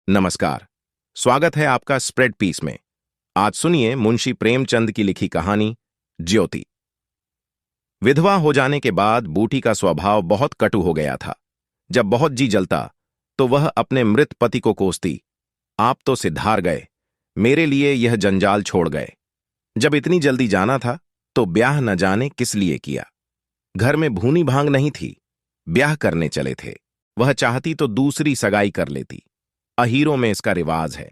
नमस्कार। स्वागत है आपका स्प्रेड पीस में। आज सुनिए मुंशी प्रेमचंद की लिखी कहानी ज्योति। विधवा हो जाने के बाद बूटी का स्वभाव बहुत कटु हो गया था। जब बहुत जी जलता तो वह अपने मृत पति को कोसती, आप तो सिद्धार गए, मेरे लिए यह जंजाल छोड़ गए। जब इतनी जल्दी जाना था तो ब्याह न जाने किस लिए किया। घर में भूनी भांग नहीं थी, ब्याह करने चले थे। वह चाहती तो दूसरी सगाई कर लेती। अहीरों में इसका रिवाज है।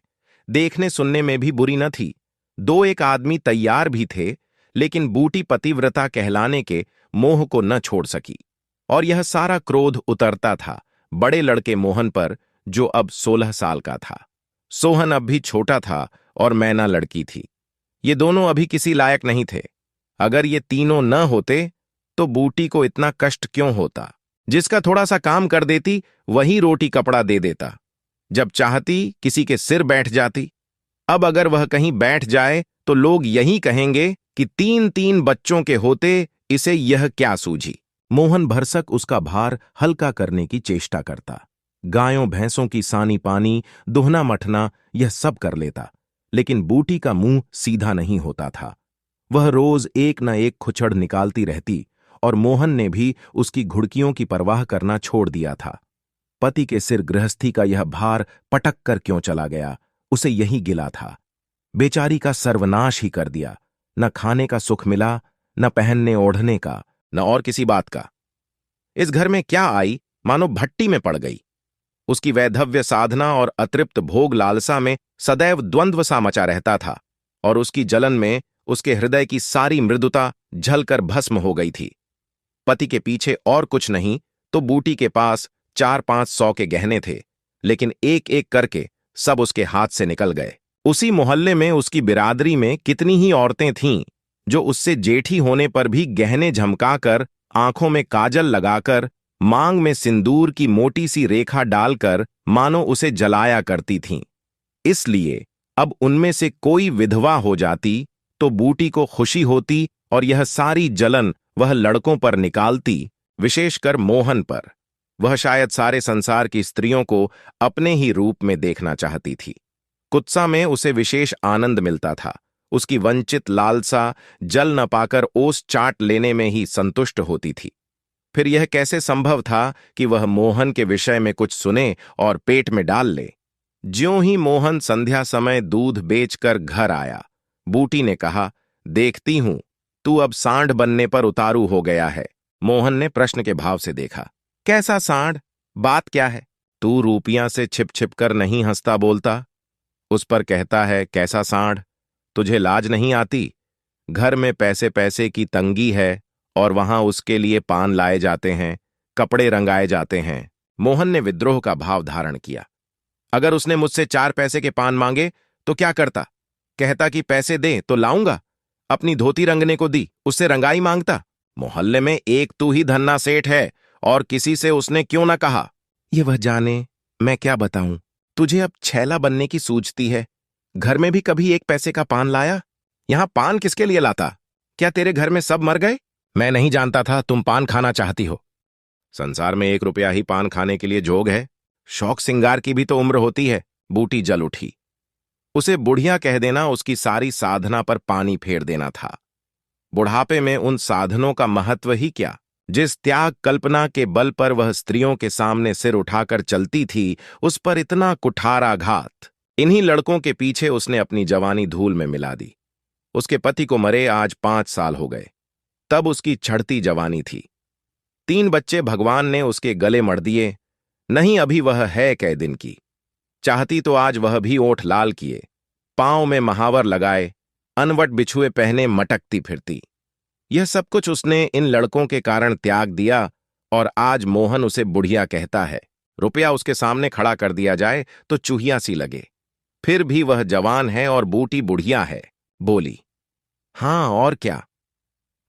देखने सुनने में भी बुरी न थी। दो एक आदमी तैयार भी थे, लेकिन बूटी पतिव्रता कहलाने के मोह को न छोड़ सकी। और यह सारा क्रोध उतरता था बड़े लड़के मोहन पर, जो अब 16 साल का था। सोहन अब भी छोटा था और मैना लड़की थी। ये दोनों अभी किसी लायक नहीं थे। अगर ये तीनों न होते तो बूटी को इतना कष्ट क्यों होता। जिसका थोड़ा सा काम कर देती वही रोटी कपड़ा दे देता। जब चाहती किसी के सिर बैठ जाती। अब अगर वह कहीं बैठ जाए तो लोग यही कहेंगे कि 3-3 बच्चों के होते इसे यह क्या सूझी। मोहन भरसक उसका भार हल्का करने की चेष्टा करता। गायों भैंसों की सानी पानी, दुहना मठना यह सब कर लेता, लेकिन बूटी का मुंह सीधा नहीं होता था। वह रोज एक न एक खुचड़ निकालती रहती और मोहन ने भी उसकी घुड़कियों की परवाह करना छोड़ दिया था। पति के सिर गृहस्थी का यह भार पटक कर क्यों चला गया, उसे यही गिला था। बेचारी का सर्वनाश ही कर दिया। न खाने का सुख मिला, न पहनने ओढ़ने का, न और किसी बात का। इस घर में क्या आई, मानो भट्टी में पड़ गई। उसकी वैधव्य साधना और अतृप्त भोग लालसा में सदैव द्वंद्व सा मचा रहता था, और उसकी जलन में उसके हृदय की सारी मृदुता झलकर भस्म हो गई थी। पति के पीछे और कुछ नहीं तो बूटी के पास 4-5 सौ के गहने थे, लेकिन एक एक करके सब उसके हाथ से निकल गए। उसी मोहल्ले में उसकी बिरादरी में कितनी ही औरतें थीं जो उससे जेठी होने पर भी गहने झमकाकर, आंखों में काजल लगाकर, मांग में सिंदूर की मोटी सी रेखा डालकर मानो उसे जलाया करती थीं। इसलिए अब उनमें से कोई विधवा हो जाती तो बूटी को खुशी होती और यह सारी जलन वह लड़कों पर निकालती, विशेषकर मोहन पर। वह शायद सारे संसार की स्त्रियों को अपने ही रूप में देखना चाहती थी। कुत्सा में उसे विशेष आनंद मिलता था। उसकी वंचित लालसा जल न पाकर ओस चाट लेने में ही संतुष्ट होती थी। फिर यह कैसे संभव था कि वह मोहन के विषय में कुछ सुने और पेट में डाल ले। ज्यों ही मोहन संध्या समय दूध बेचकर घर आया, बूटी ने कहा, देखती हूं तू अब सांड बनने पर उतारू हो गया है। मोहन ने प्रश्न के भाव से देखा। कैसा सांड? बात क्या है? तू रूपियां से छिप छिप कर नहीं हंसता बोलता, उस पर कहता है कैसा सांड? तुझे लाज नहीं आती? घर में पैसे पैसे की तंगी है और वहां उसके लिए पान लाए जाते हैं, कपड़े रंगाए जाते हैं। मोहन ने विद्रोह का भाव धारण किया। अगर उसने मुझसे 4 पैसे के पान मांगे तो क्या करता? कहता कि पैसे दे तो लाऊंगा। अपनी धोती रंगने को दी, उससे रंगाई मांगता। मोहल्ले में एक तू ही धन्ना सेठ है और किसी से उसने क्यों ना कहा। ये वह जाने, मैं क्या बताऊं। तुझे अब छैला बनने की सूझती है। घर में भी कभी 1 पैसे का पान लाया? यहां पान किसके लिए लाता? क्या तेरे घर में सब मर गए? मैं नहीं जानता था तुम पान खाना चाहती हो। संसार में 1 रुपया ही पान खाने के लिए जोग है। शौक सिंगार की भी तो उम्र होती है। बूटी जल उठी। उसे बुढ़िया कह देना उसकी सारी साधना पर पानी फेर देना था। बुढ़ापे में उन साधनों का महत्व ही क्या। जिस त्याग कल्पना के बल पर वह स्त्रियों के सामने सिर उठाकर चलती थी, उस पर इतना कुठाराघात। इन्हीं लड़कों के पीछे उसने अपनी जवानी धूल में मिला दी। उसके पति को मरे आज 5 साल हो गए। तब उसकी छड़ती जवानी थी। 3 बच्चे भगवान ने उसके गले मढ़ दिए। नहीं अभी वह है कै दिन की। चाहती तो आज वह भी ओठ लाल किए, पांव में महावर लगाए, अनवट बिछुए पहने मटकती फिरती। यह सब कुछ उसने इन लड़कों के कारण त्याग दिया और आज मोहन उसे बुढ़िया कहता है। रुपया उसके सामने खड़ा कर दिया जाए तो चूहिया सी लगे। फिर भी वह जवान है और बूटी बुढ़िया है। बोली, हां और क्या।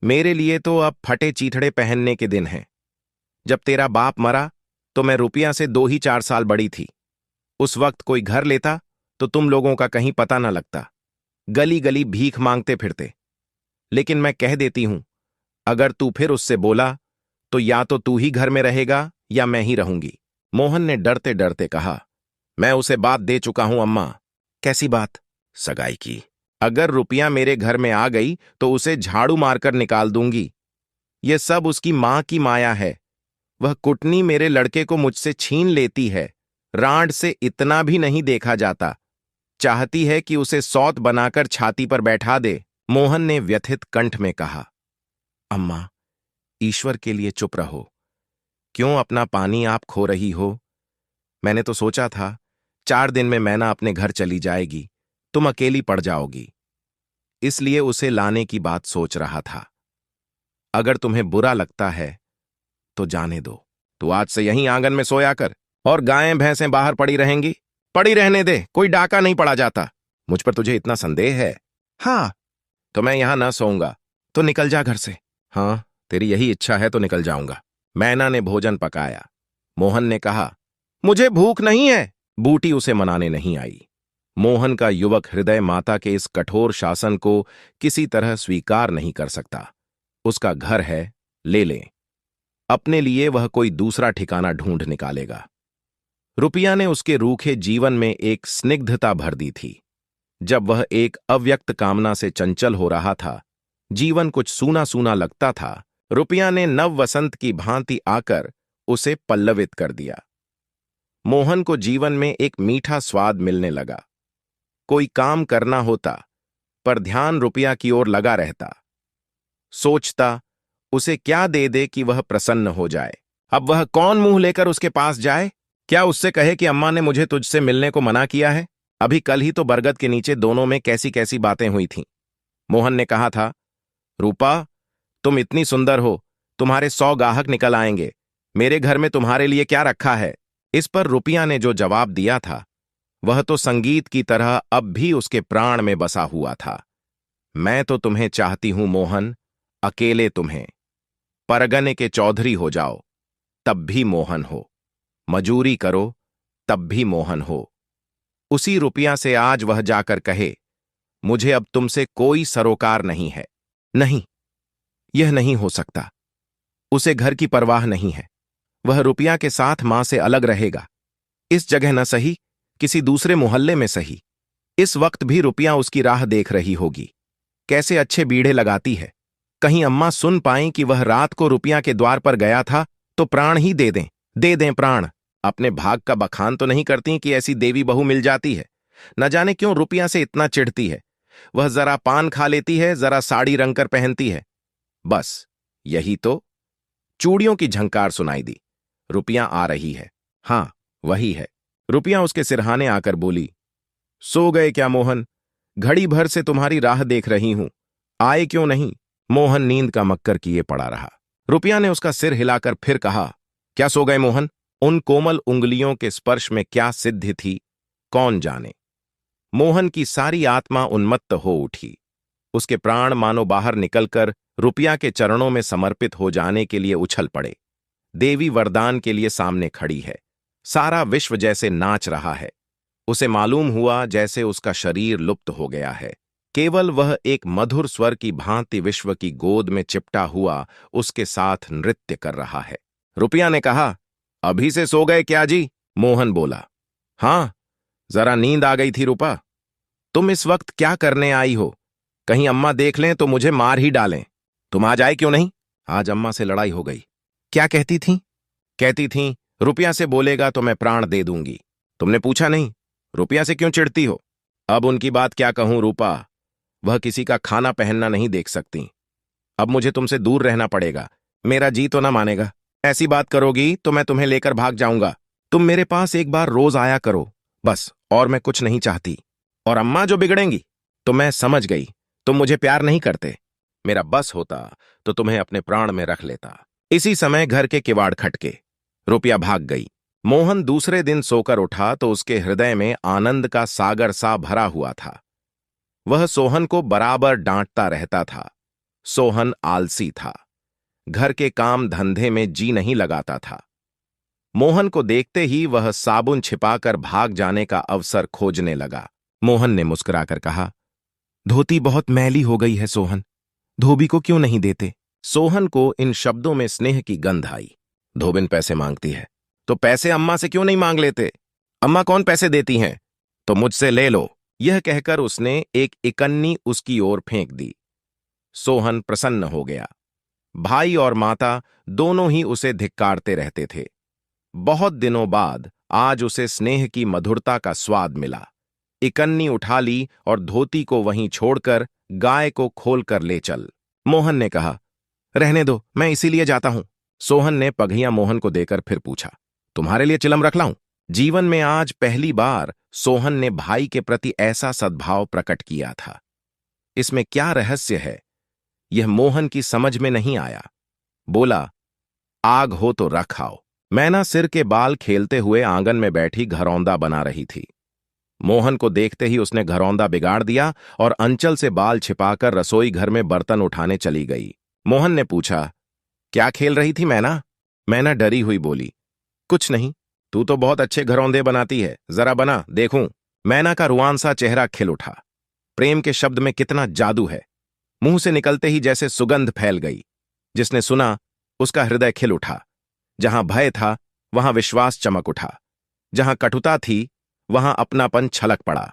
मेरे लिए तो अब फटे चीथड़े पहनने के दिन हैं। जब तेरा बाप मरा तो मैं रुपया से 2 ही 4 साल बड़ी थी। उस वक्त कोई घर लेता तो तुम लोगों का कहीं पता न लगता। गली गली भीख मांगते फिरते। लेकिन मैं कह देती हूं, अगर तू फिर उससे बोला तो या तो तू ही घर में रहेगा या मैं ही रहूंगी। मोहन ने डरते डरते कहा, मैं उसे बात दे चुका हूं अम्मा। कैसी बात? सगाई की। अगर रुपया मेरे घर में आ गई तो उसे झाड़ू मारकर निकाल दूंगी। यह सब उसकी मां की माया है। वह कुटनी मेरे लड़के को मुझसे छीन लेती है। रांड से इतना भी नहीं देखा जाता। चाहती है कि उसे सौत बनाकर छाती पर बैठा दे। मोहन ने व्यथित कंठ में कहा। अम्मा, ईश्वर के लिए चुप रहो। क्यों अपना पानी आप खो रही हो? मैंने तो सोचा था 4 दिन में मैना अपने घर चली जाएगी, तुम अकेली पड़ जाओगी, इसलिए उसे लाने की बात सोच रहा था। अगर तुम्हें बुरा लगता है तो जाने दो। तू आज से यहीं आंगन में सोया कर और गायें भैंसें बाहर पड़ी रहेंगी। पड़ी रहने दे, कोई डाका नहीं पड़ा जाता। मुझ पर तुझे इतना संदेह है? हाँ। तो मैं यहां ना सोऊंगा। तो निकल जा घर से। हाँ, तेरी यही इच्छा है तो निकल जाऊंगा। मैना ने भोजन पकाया। मोहन ने कहा, मुझे भूख नहीं है। बूटी उसे मनाने नहीं आई। मोहन का युवक हृदय माता के इस कठोर शासन को किसी तरह स्वीकार नहीं कर सकता। उसका घर है, ले ले। अपने लिए वह कोई दूसरा ठिकाना ढूंढ निकालेगा। रुपया ने उसके रूखे जीवन में एक स्निग्धता भर दी थी। जब वह एक अव्यक्त कामना से चंचल हो रहा था, जीवन कुछ सूना सूना लगता था, रुपया ने नव वसंत की भांति आकर उसे पल्लवित कर दिया। मोहन को जीवन में एक मीठा स्वाद मिलने लगा। कोई काम करना होता, पर ध्यान रुपया की ओर लगा रहता। सोचता, उसे क्या दे दे कि वह प्रसन्न हो जाए। अब वह कौन मुंह लेकर उसके पास जाए? क्या उससे कहे कि अम्मा ने मुझे तुझसे मिलने को मना किया है? अभी कल ही तो बरगद के नीचे दोनों में कैसी कैसी बातें हुई थीं। मोहन ने कहा था, रूपा, तुम इतनी सुंदर हो, तुम्हारे 100 गाहक निकल आएंगे। मेरे घर में तुम्हारे लिए क्या रखा है? इस पर रुपया ने जो जवाब दिया था, वह तो संगीत की तरह अब भी उसके प्राण में बसा हुआ था। मैं तो तुम्हें चाहती हूं मोहन, अकेले तुम्हें। परगने के चौधरी हो जाओ, तब भी मोहन हो। मजूरी करो, तब भी मोहन हो। उसी रुपया से आज वह जाकर कहे, मुझे अब तुमसे कोई सरोकार नहीं है। नहीं, यह नहीं हो सकता। उसे घर की परवाह नहीं है। वह रुपया के साथ मां से अलग रहेगा। इस जगह न सही, किसी दूसरे मोहल्ले में सही। इस वक्त भी रुपया उसकी राह देख रही होगी। कैसे अच्छे बीड़े लगाती है। कहीं अम्मा सुन पाएं कि वह रात को रुपया के द्वार पर गया था तो प्राण ही दे दें प्राण। अपने भाग का बखान तो नहीं करती कि ऐसी देवी बहू मिल जाती है। न जाने क्यों रुपया से इतना चिढ़ती है। वह जरा पान खा लेती है, जरा साड़ी रंगकर पहनती है, बस यही तो। चूड़ियों की झंकार सुनाई दी। रुपया आ रही है। हां, वही है। रुपया उसके सिरहाने आकर बोली, सो गए क्या मोहन? घड़ी भर से तुम्हारी राह देख रही हूं, आए क्यों नहीं? मोहन नींद का मक्कर किए पड़ा रहा। रुपया ने उसका सिर हिलाकर फिर कहा, क्या सो गए मोहन? उन कोमल उंगलियों के स्पर्श में क्या सिद्धि थी, कौन जाने। मोहन की सारी आत्मा उन्मत्त हो उठी। उसके प्राण मानो बाहर निकलकर रुपया के चरणों में समर्पित हो जाने के लिए उछल पड़े। देवी वरदान के लिए सामने खड़ी है। सारा विश्व जैसे नाच रहा है। उसे मालूम हुआ जैसे उसका शरीर लुप्त हो गया है। केवल वह एक मधुर स्वर की भांति विश्व की गोद में चिपटा हुआ उसके साथ नृत्य कर रहा है। रुपया ने कहा, अभी से सो गए क्या जी? मोहन बोला, हां, जरा नींद आ गई थी रूपा। तुम इस वक्त क्या करने आई हो? कहीं अम्मा देख लें तो मुझे मार ही डालें। तुम आज आए क्यों नहीं? आज अम्मा से लड़ाई हो गई। क्या कहती थीं? कहती थीं, रुपया से बोलेगा तो मैं प्राण दे दूंगी। तुमने पूछा नहीं? रुपया से क्यों चिढ़ती हो? अब उनकी बात क्या कहूं रूपा, वह किसी का खाना पहनना नहीं देख सकती। अब मुझे तुमसे दूर रहना पड़ेगा। मेरा जी तो ना मानेगा। ऐसी बात करोगी तो मैं तुम्हें लेकर भाग जाऊंगा। तुम मेरे पास एक बार रोज आया करो, बस, और मैं कुछ नहीं चाहती। और अम्मा जो बिगड़ेंगी, तो मैं समझ गई, तुम मुझे प्यार नहीं करते। मेरा बस होता तो तुम्हें अपने प्राण में रख लेता। इसी समय घर के किवाड़ खटके। रुपया भाग गई। मोहन दूसरे दिन सोकर उठा तो उसके हृदय में आनंद का सागर सा भरा हुआ था। वह सोहन को बराबर डांटता रहता था। सोहन आलसी था। घर के काम धंधे में जी नहीं लगाता था। मोहन को देखते ही वह साबुन छिपाकर भाग जाने का अवसर खोजने लगा। मोहन ने मुस्कुराकर कहा, धोती बहुत मैली हो गई है सोहन, धोबी को क्यों नहीं देते? सोहन को इन शब्दों में स्नेह की गंध आई। धोबिन पैसे मांगती है तो पैसे अम्मा से क्यों नहीं मांग लेते? अम्मा कौन पैसे देती हैं? तो मुझसे ले लो। यह कहकर उसने एक इकन्नी उसकी ओर फेंक दी। सोहन प्रसन्न हो गया। भाई और माता दोनों ही उसे धिक्कारते रहते थे। बहुत दिनों बाद आज उसे स्नेह की मधुरता का स्वाद मिला। इकन्नी उठा ली और धोती को वहीं छोड़कर गाय को खोलकर ले चल। मोहन ने कहा, रहने दो, मैं इसीलिए जाता हूं। सोहन ने पघियां मोहन को देकर फिर पूछा, तुम्हारे लिए चिलम रख लाऊं? जीवन में आज पहली बार सोहन ने भाई के प्रति ऐसा सद्भाव प्रकट किया था। इसमें क्या रहस्य है, यह मोहन की समझ में नहीं आया। बोला, आग हो तो रख आओ। मैना सिर के बाल खेलते हुए आंगन में बैठी घरौंदा बना रही थी। मोहन को देखते ही उसने घरौंदा बिगाड़ दिया और अंचल से बाल छिपाकर रसोई घर में बर्तन उठाने चली गई। मोहन ने पूछा, क्या खेल रही थी मैना? मैना डरी हुई बोली, कुछ नहीं। तू तो बहुत अच्छे घरौंदे बनाती है, जरा बना देखूं। मैना का रुआन सा चेहरा खिल उठा। प्रेम के शब्द में कितना जादू है। मुंह से निकलते ही जैसे सुगंध फैल गई। जिसने सुना उसका हृदय खिल उठा। जहां भय था वहां विश्वास चमक उठा। जहां कटुता थी वहां अपनापन छलक पड़ा।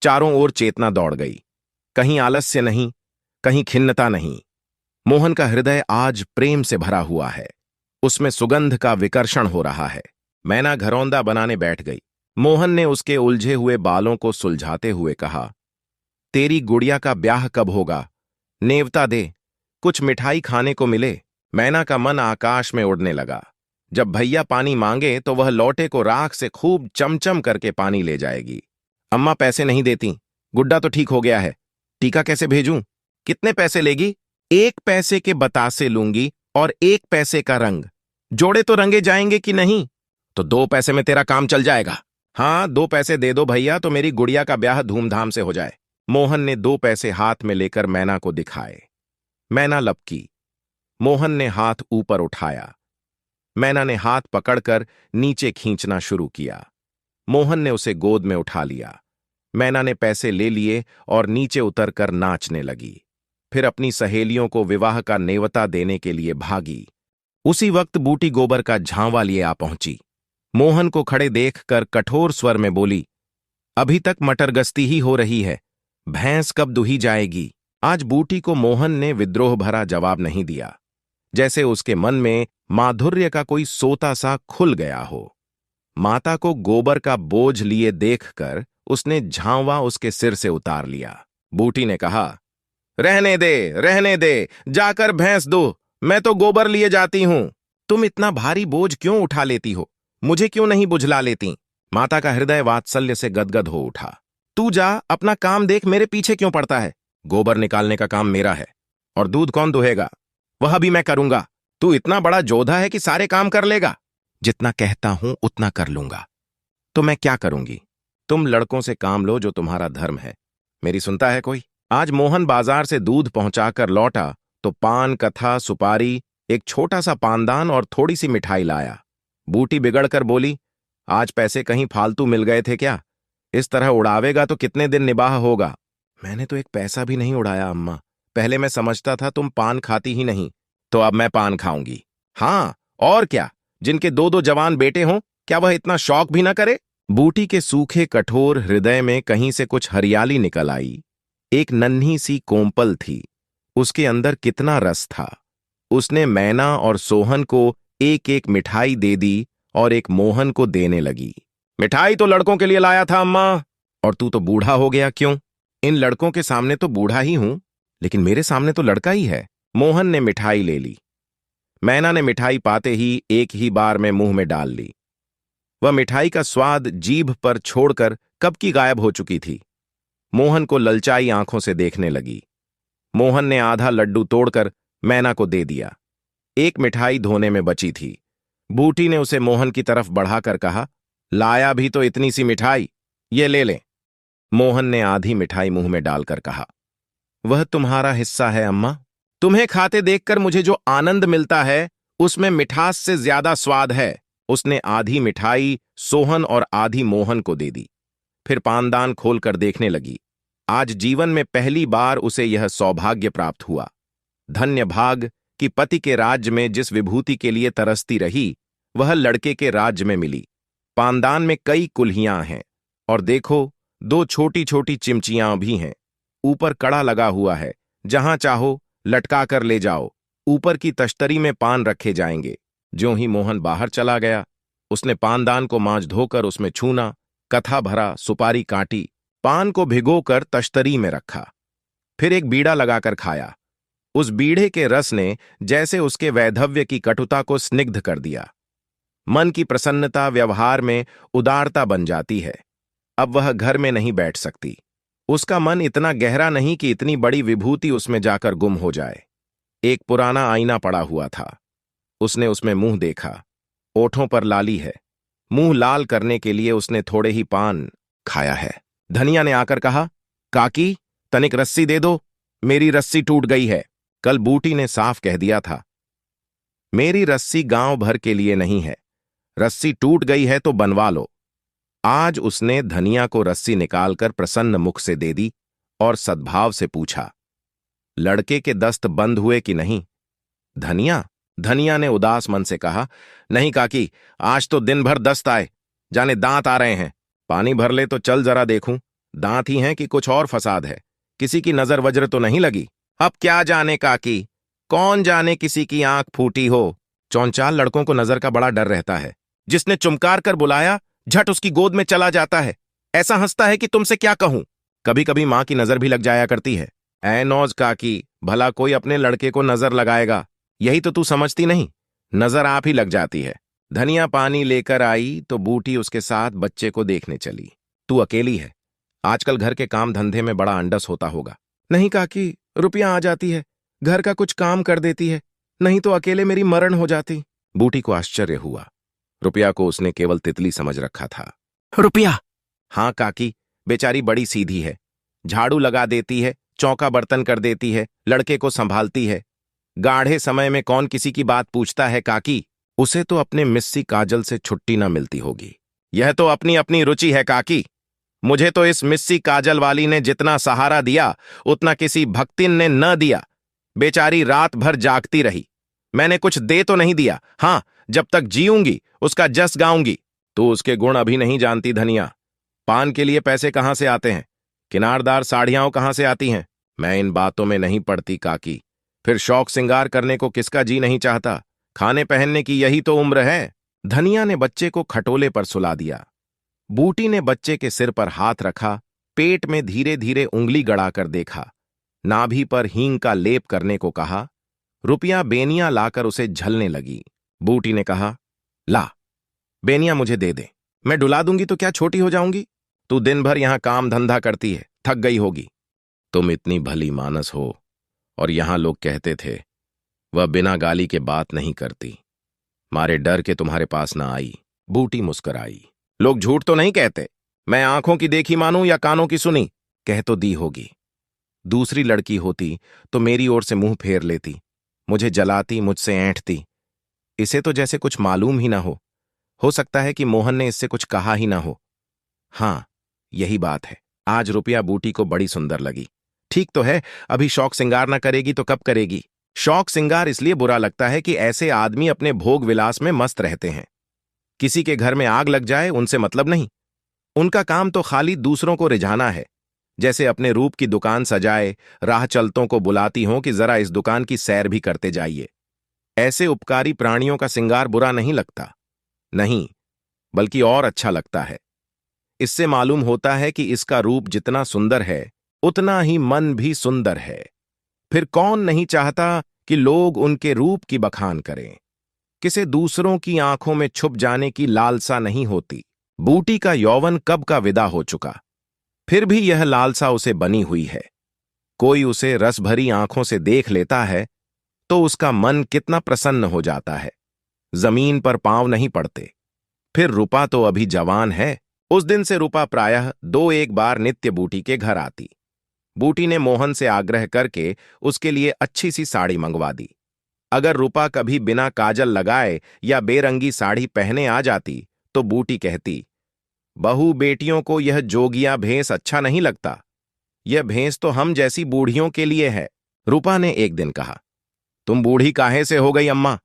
चारों ओर चेतना दौड़ गई। कहीं आलस्य नहीं, कहीं खिन्नता नहीं। मोहन का हृदय आज प्रेम से भरा हुआ है। उसमें सुगंध का विकर्षण हो रहा है। मैना घरौंदा बनाने बैठ गई। मोहन ने उसके उलझे हुए बालों को सुलझाते हुए कहा, तेरी गुड़िया का ब्याह कब होगा? नेवता दे, कुछ मिठाई खाने को मिले। मैना का मन आकाश में उड़ने लगा। जब भैया पानी मांगे तो वह लोटे को राख से खूब चमचम करके पानी ले जाएगी। अम्मा पैसे नहीं देती। गुड्डा तो ठीक हो गया है, टीका कैसे भेजूं? कितने पैसे लेगी? 1 पैसे के बतासे लूंगी और 1 पैसे का रंग। जोड़े तो रंगे जाएंगे कि नहीं? तो 2 पैसे में तेरा काम चल जाएगा। हाँ, 2 पैसे दे दो भैया तो मेरी गुड़िया का ब्याह धूमधाम से हो जाए। मोहन ने 2 पैसे हाथ में लेकर मैना को दिखाए। मैना लपकी। मोहन ने हाथ ऊपर उठाया। मैना ने हाथ पकड़कर नीचे खींचना शुरू किया। मोहन ने उसे गोद में उठा लिया। मैना ने पैसे ले लिए और नीचे उतरकर नाचने लगी। फिर अपनी सहेलियों को विवाह का नेवता देने के लिए भागी। उसी वक्त बूटी गोबर का झांवा लिए आ पहुंची। मोहन को खड़े देखकर कठोर स्वर में बोली, अभी तक मटरगश्ती ही हो रही है, भैंस कब दुही जाएगी? आज बूटी को मोहन ने विद्रोह भरा जवाब नहीं दिया। जैसे उसके मन में माधुर्य का कोई सोता सा खुल गया हो। माता को गोबर का बोझ लिए देखकर उसने झांवा उसके सिर से उतार लिया। बूटी ने कहा, रहने दे, जाकर भैंस दो, मैं तो गोबर लिए जाती हूं। तुम इतना भारी बोझ क्यों उठा लेती हो? मुझे क्यों नहीं बुझला लेती? माता का हृदय वात्सल्य से गदगद हो उठा। तू जा, अपना काम देख, मेरे पीछे क्यों पड़ता है? गोबर निकालने का काम मेरा है। और दूध कौन दुहेगा? वह भी मैं करूंगा। तू इतना बड़ा जोधा है कि सारे काम कर लेगा। जितना कहता हूं उतना कर लूंगा। तो मैं क्या करूंगी? तुम लड़कों से काम लो जो तुम्हारा धर्म है। मेरी सुनता है कोई? आज मोहन बाजार से दूध पहुंचाकर लौटा तो पान, कथा, सुपारी, एक छोटा सा पानदान और थोड़ी सी मिठाई लाया। बूटी बिगड़कर बोली, आज पैसे कहीं फालतू मिल गए थे क्या? इस तरह उड़ावेगा तो कितने दिन निबाह होगा? मैंने तो एक पैसा भी नहीं उड़ाया अम्मा। पहले मैं समझता था तुम पान खाती ही नहीं, तो अब मैं पान खाऊंगी। हाँ, और क्या? जिनके 2-2 जवान बेटे हों, क्या वह इतना शौक भी ना करे? बूटी के सूखे कठोर हृदय में कहीं से कुछ हरियाली निकल आई। एक नन्ही सी कोंपल थी। उसके अंदर कितना रस था। उसने मैना और सोहन को एक एक मिठाई दे दी और एक मोहन को देने लगी। मिठाई तो लड़कों के लिए लाया था अम्मा। और तू तो बूढ़ा हो गया क्यों? इन लड़कों के सामने तो बूढ़ा ही हूं, लेकिन मेरे सामने तो लड़का ही है। मोहन ने मिठाई ले ली। मैना ने मिठाई पाते ही एक ही बार में मुंह में डाल ली। वह मिठाई का स्वाद जीभ पर छोड़कर कब की गायब हो चुकी थी। मोहन को ललचाई आंखों से देखने लगी। मोहन ने आधा लड्डू तोड़कर मैना को दे दिया। एक मिठाई धोने में बची थी। बूटी ने उसे मोहन की तरफ बढ़ाकर कहा, लाया भी तो इतनी सी मिठाई, ये ले लें। मोहन ने आधी मिठाई मुंह में डालकर कहा, वह तुम्हारा हिस्सा है अम्मा। तुम्हें खाते देखकर मुझे जो आनंद मिलता है उसमें मिठास से ज्यादा स्वाद है। उसने आधी मिठाई सोहन और आधी मोहन को दे दी। फिर पानदान खोलकर देखने लगी। आज जीवन में पहली बार उसे यह सौभाग्य प्राप्त हुआ। धन्य भाग कि पति के राज्य में जिस विभूति के लिए तरसती रही वह लड़के के राज्य में मिली। पानदान में कई कुल्हियां हैं, और देखो, 2 छोटी छोटी चिमचियां भी हैं। ऊपर कड़ा लगा हुआ है, जहां चाहो लटका कर ले जाओ। ऊपर की तश्तरी में पान रखे जाएंगे। ज्यों ही मोहन बाहर चला गया, उसने पानदान को मांज धोकर उसमें छूना, कथा भरा, सुपारी काटी, पान को भिगोकर तश्तरी में रखा। फिर एक बीड़ा लगाकर खाया। उस बीड़े के रस ने जैसे उसके वैधव्य की कटुता को स्निग्ध कर दिया। मन की प्रसन्नता व्यवहार में उदारता बन जाती है। अब वह घर में नहीं बैठ सकती। उसका मन इतना गहरा नहीं कि इतनी बड़ी विभूति उसमें जाकर गुम हो जाए। एक पुराना आईना पड़ा हुआ था। उसने उसमें मुंह देखा। ओठों पर लाली है। मुंह लाल करने के लिए उसने थोड़े ही पान खाया है। धनिया ने आकर कहा, काकी, तनिक रस्सी दे दो, मेरी रस्सी टूट गई है। कल बूटी ने साफ कह दिया था, मेरी रस्सी गांव भर के लिए नहीं है, रस्सी टूट गई है तो बनवा लो। आज उसने धनिया को रस्सी निकालकर प्रसन्न मुख से दे दी और सद्भाव से पूछा, लड़के के दस्त बंद हुए कि नहीं? धनिया ने उदास मन से कहा, नहीं काकी, आज तो दिन भर दस्त आए, जाने दांत आ रहे हैं। पानी भर ले तो चल जरा देखूं, दांत ही हैं कि कुछ और फसाद है, किसी की नजर वज्र तो नहीं लगी। अब क्या जाने काकी, कौन जाने किसी की आंख फूटी हो। चौंचाल लड़कों को नजर का बड़ा डर रहता है। जिसने चुमकार कर बुलाया झट उसकी गोद में चला जाता है, ऐसा हंसता है कि तुमसे क्या कहूं। कभी कभी मां की नजर भी लग जाया करती है। ऐ नौज काकी, भला कोई अपने लड़के को नजर लगाएगा, यही तो तू समझती नहीं, नजर आप ही लग जाती है। धनिया पानी लेकर आई तो बूटी उसके साथ बच्चे को देखने चली। तू अकेली है, आजकल घर के काम धंधे में बड़ा अंडस होता होगा। नहीं काकी, रुपया आ जाती है, घर का कुछ काम कर देती है, नहीं तो अकेले मेरी मरण हो जाती। बूटी को आश्चर्य हुआ। रुपया को उसने केवल तितली समझ रखा था। रुपया? हाँ काकी, बेचारी बड़ी सीधी है, झाड़ू लगा देती है, चौका बर्तन कर देती है, लड़के को संभालती है। गाढ़े समय में कौन किसी की बात पूछता है काकी? उसे तो अपने मिस्सी काजल से छुट्टी ना मिलती होगी। यह तो अपनी अपनी रुचि है काकी। मुझे तो इस मिस्सी काजल वाली ने जितना सहारा दिया उतना किसी भक्तिन ने न दिया। बेचारी रात भर जागती रही, मैंने कुछ दे तो नहीं दिया। हां, जब तक जीऊंगी उसका जस गाऊंगी। तो उसके गुण अभी नहीं जानती धनिया। पान के लिए पैसे कहां से आते हैं, किनारदार साड़ियां कहां से आती हैं, मैं इन बातों में नहीं पड़ती काकी। फिर शौक सिंगार करने को किसका जी नहीं चाहता, खाने पहनने की यही तो उम्र है। धनिया ने बच्चे को खटोले पर सुला दिया। बूटी ने बच्चे के सिर पर हाथ रखा, पेट में धीरे धीरे उंगली गड़ाकर देखा, नाभि पर हींग का लेप करने को कहा। रुपया बेनियां लाकर उसे झलने लगी। बूटी ने कहा, ला, बेनियां मुझे दे दे, मैं डुला दूंगी तो क्या छोटी हो जाऊंगी? तू दिन भर यहां काम धंधा करती है, थक गई होगी। तुम इतनी भली मानस हो, और यहां लोग कहते थे वह बिना गाली के बात नहीं करती, मारे डर के तुम्हारे पास ना आई। बूटी मुस्कुराई। लोग झूठ तो नहीं कहते, मैं आंखों की देखी मानूं या कानों की सुनी? कह तो दी होगी। दूसरी लड़की होती तो मेरी ओर से मुंह फेर लेती, मुझे जलाती, मुझसे ऐंठती। इसे तो जैसे कुछ मालूम ही ना हो सकता है कि मोहन ने इससे कुछ कहा ही ना हो। हां, यही बात है। आज रुपया बूटी को बड़ी सुंदर लगी। ठीक तो है, अभी शौक सिंगार ना करेगी तो कब करेगी? शौक सिंगार इसलिए बुरा लगता है कि ऐसे आदमी अपने भोग विलास में मस्त रहते हैं। किसी के घर में आग लग जाए उनसे मतलब नहीं, उनका काम तो खाली दूसरों को रिझाना है। जैसे अपने रूप की दुकान सजाए, राह चलतों को बुलाती हों कि जरा इस दुकान की सैर भी करते जाइए। ऐसे उपकारी प्राणियों का सिंगार बुरा नहीं लगता, नहीं, बल्कि और अच्छा लगता है। इससे मालूम होता है कि इसका रूप जितना सुंदर है उतना ही मन भी सुंदर है। फिर कौन नहीं चाहता कि लोग उनके रूप की बखान करें? किसे दूसरों की आंखों में छुप जाने की लालसा नहीं होती। बूटी का यौवन कब का विदा हो चुका, फिर भी यह लालसा उसे बनी हुई है। कोई उसे रस भरी आंखों से देख लेता है तो उसका मन कितना प्रसन्न हो जाता है, जमीन पर पांव नहीं पड़ते। फिर रूपा तो अभी जवान है। उस दिन से रूपा प्रायः 2-1 बार नित्य बूटी के घर आती। बूटी ने मोहन से आग्रह करके उसके लिए अच्छी सी साड़ी मंगवा दी। अगर रूपा कभी बिना काजल लगाए या बेरंगी साड़ी पहने आ जाती तो बूटी कहती, बहू बेटियों को यह जोगिया भेस अच्छा नहीं लगता, यह भेस तो हम जैसी बूढ़ियों के लिए है। रूपा ने एक दिन कहा, तुम बूढ़ी काहे से हो गई अम्मा?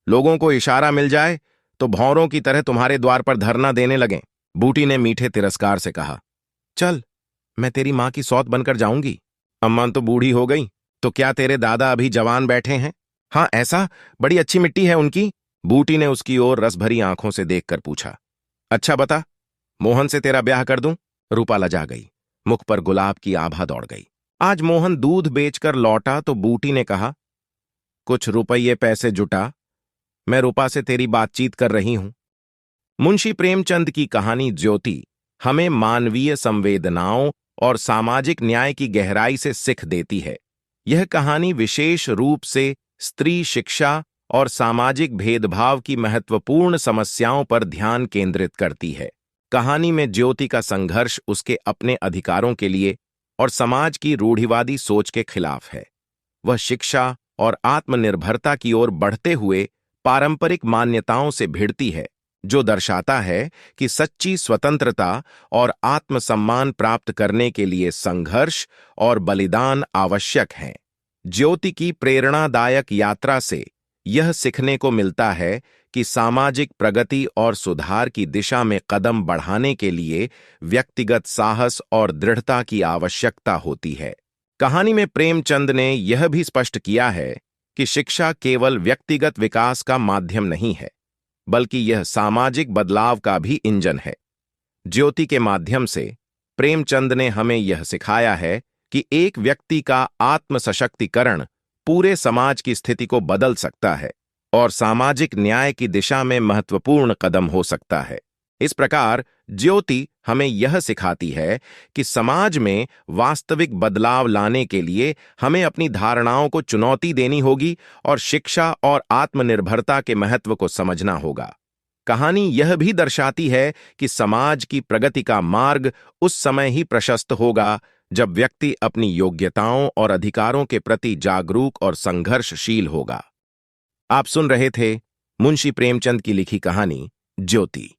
लोगों को इशारा मिल जाए तो भौरों की तरह तुम्हारे द्वार पर धरना देने लगें। बूटी ने मीठे तिरस्कार से कहा, चल, मैं तेरी माँ की सौत बनकर जाऊंगी। अम्मा तो बूढ़ी हो गई, तो क्या तेरे दादा अभी जवान बैठे हैं? हाँ, ऐसा? बड़ी अच्छी मिट्टी है उनकी। बूटी ने उसकी ओर रस भरी आंखों से देखकर पूछा। अच्छा बता, मोहन से तेरा ब्याह कर दूं? रूपा लजा गई, मुख पर गुलाब की आभा दौड़ गई। आज मोहन दूध बेचकर लौटा तो बूटी ने कहा, कुछ रुपये पैसे जुटा, मैं रूपा से तेरी बातचीत कर रही हूं। मुंशी प्रेमचंद की कहानी ज्योति हमें मानवीय संवेदनाओं और सामाजिक न्याय की गहराई से सिख देती है। यह कहानी विशेष रूप से स्त्री शिक्षा और सामाजिक भेदभाव की महत्वपूर्ण समस्याओं पर ध्यान केंद्रित करती है। कहानी में ज्योति का संघर्ष उसके अपने अधिकारों के लिए और समाज की रूढ़िवादी सोच के खिलाफ है। वह शिक्षा और आत्मनिर्भरता की ओर बढ़ते हुए पारंपरिक मान्यताओं से भिड़ती है, जो दर्शाता है कि सच्ची स्वतंत्रता और आत्मसम्मान प्राप्त करने के लिए संघर्ष और बलिदान आवश्यक हैं। ज्योति की प्रेरणादायक यात्रा से यह सीखने को मिलता है कि सामाजिक प्रगति और सुधार की दिशा में कदम बढ़ाने के लिए व्यक्तिगत साहस और दृढ़ता की आवश्यकता होती है। कहानी में प्रेमचंद ने यह भी स्पष्ट किया है कि शिक्षा केवल व्यक्तिगत विकास का माध्यम नहीं है, बल्कि यह सामाजिक बदलाव का भी इंजन है। ज्योति के माध्यम से प्रेमचंद ने हमें यह सिखाया है कि एक व्यक्ति का आत्म सशक्तिकरण पूरे समाज की स्थिति को बदल सकता है और सामाजिक न्याय की दिशा में महत्वपूर्ण कदम हो सकता है। इस प्रकार ज्योति हमें यह सिखाती है कि समाज में वास्तविक बदलाव लाने के लिए हमें अपनी धारणाओं को चुनौती देनी होगी और शिक्षा और आत्मनिर्भरता के महत्व को समझना होगा। कहानी यह भी दर्शाती है कि समाज की प्रगति का मार्ग उस समय ही प्रशस्त होगा जब व्यक्ति अपनी योग्यताओं और अधिकारों के प्रति जागरूक और संघर्षशील होगा। आप सुन रहे थे मुंशी प्रेमचंद की लिखी कहानी ज्योति।